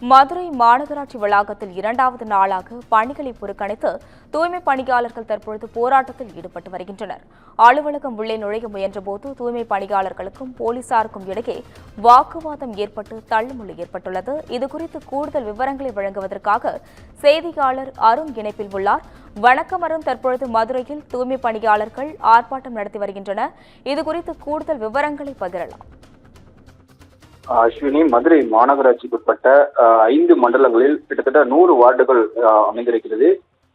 மதுரை மாநகராட்சி வளாகத்தில் 2வது நாளாக பணிகளை புறக்கணித்து தூய்மை பணியாளர்கள் தற்பொழுது போராட்டத்தில் ஈடுபட்டு வருகின்றனர். அலுவலகம் உள்ளே நுழைய முயன்றபோது தூய்மை பணியாளர்களுக்கும் போலீசாருக்கும் இடையே வாக்குவாதம் ஏற்பட்டு தள்ளுமுள்ளு ஏற்பட்டுள்ளது. இதுகுறித்து கூடுதல் விவரங்களை வழங்குவதற்காக செய்தியாளர் அருண் இணைப்பில் உள்ளார். வணக்கம் அருண், தற்பொழுது மதுரையில் தூய்மை பணியாளர்கள் ஆர்ப்பாட்டம் நடத்தி வருகின்றனர். இதுகுறித்து கூடுதல் விவரங்களை பகிரலாம். அஸ்வினி, மதுரை மாநகராட்சிக்குட்பட்ட 5 மண்டலங்களில் கிட்டத்தட்ட 100 வார்டுகள் அமைந்திருக்கிறது.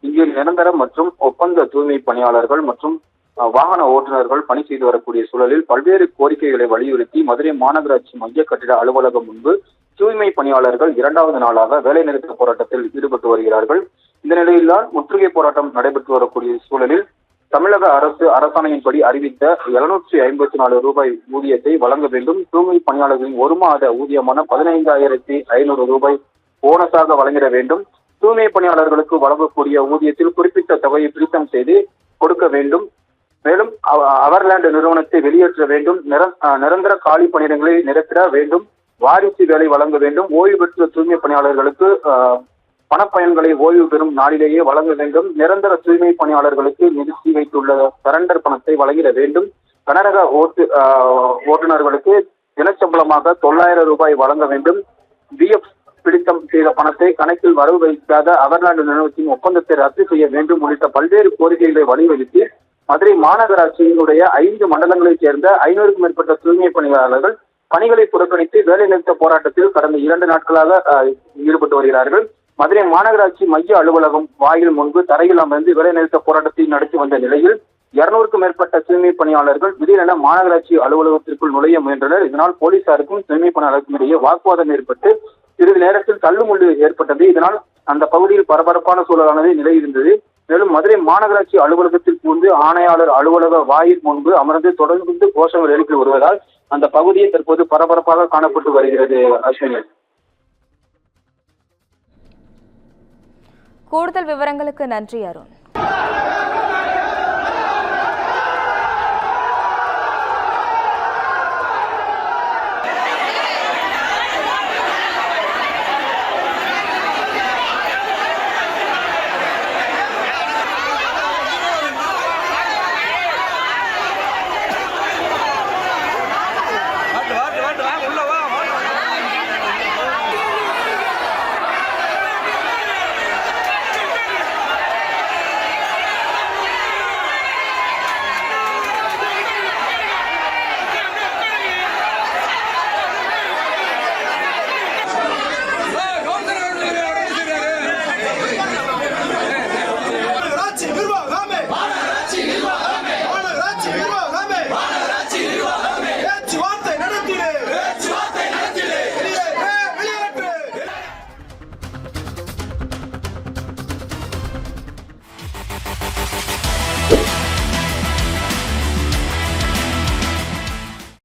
இங்கு நிரந்தர மற்றும் ஒப்பந்த தூய்மை பணியாளர்கள் மற்றும் வாகன ஓட்டுநர்கள் பணி செய்து வரக்கூடிய சூழலில் பல்வேறு கோரிக்கைகளை வலியுறுத்தி மதுரை மாநகராட்சி மைய கட்டிட அலுவலகம் முன்பு தூய்மை பணியாளர்கள் 2வது நாளாக வேலைநிறுத்த போராட்டத்தில் ஈடுபட்டு வருகிறார்கள். இந்த நிலையில்தான் முற்றுகை போராட்டம் நடைபெற்று வரக்கூடிய சூழலில் தமிழக அரசு அரசாணையின்படி அறிவித்த 754 ரூபாய் ஊதியத்தை வழங்க வேண்டும். தூய்மை பணியாளர்களின் 1 மாத ஊதியமான 15,500 ரூபாய் போனஸாக வழங்கிட வேண்டும். தூய்மை பணியாளர்களுக்கு வழங்கக்கூடிய ஊதியத்தில் குறிப்பிட்ட தொகையை பிரித்தம் செய்து கொடுக்க வேண்டும். மேலும் அவர்லேண்ட் நிறுவனத்தை வெளியேற்ற வேண்டும். நிரந்தர காலி பணியிடங்களை நிரப்பிட வேண்டும். வாரிசு வேலை வழங்க வேண்டும். ஓய்வு பெற்ற தூய்மை பணியாளர்களுக்கு பணப்பயன்களை ஓய்வு பெறும் நாளிலேயே வழங்க வேண்டும். நிரந்தர தூய்மை பணியாளர்களுக்கு நிறுத்தி வைத்துள்ள சரண்டர் பணத்தை வழங்கிட வேண்டும். கனரக ஓட்டுநர்களுக்கு தினச்சம்பளமாக 900 ரூபாய் வழங்க வேண்டும். பிஎஃப் பிடித்தம் செய்த பணத்தை கணக்கில் வரவு வைக்காத அவர்லாண்டு நிறுவனத்தின் ஒப்பந்தத்தை ரத்து செய்ய வேண்டும் உள்ளிட்ட பல்வேறு கோரிக்கைகளை வலியுறுத்தி மதுரை மாநகராட்சியினுடைய 5 மண்டலங்களைச் சேர்ந்த 500க்கும் மேற்பட்ட தூய்மை பணியாளர்கள் பணிகளை புறக்கணித்து வேலைநிறுத்த போராட்டத்தில் கடந்த 2 நாட்களாக ஈடுபட்டு வருகிறார்கள். மதுரை மாநகராட்சி மைய அலுவலகம் வாயில் முன்பு தரையில் அமர்ந்து வேலைநிறுத்த போராட்டத்தை நடத்தி வந்த நிலையில் 200க்கும் மேற்பட்ட தூய்மை பணியாளர்கள் திடீரென மாநகராட்சி அலுவலகத்திற்குள் நுழைய முயன்றனர். இதனால் போலீசாருக்கும் தூய்மை பணியாளருக்கும் இடையே வாக்குவாதம் ஏற்பட்டு சிறிது நேரத்தில் தள்ளுமுள்ளு ஏற்பட்டது. இதனால் அந்த பகுதியில் பரபரப்பான சூழலானது நிலையிருந்தது. மேலும் மதுரை மாநகராட்சி அலுவலகத்தில் புகுந்து ஆணையாளர் அலுவலக வாயில் முன்பு அமர்ந்து தொடர்ந்து கோஷங்கள் எழுப்பி வருவதால் அந்த பகுதியை தற்போது பரபரப்பாக காணப்பட்டு வருகிறது. அஸ்வினி, கூடுதல் விவரங்களுக்கு நன்றி அருண்.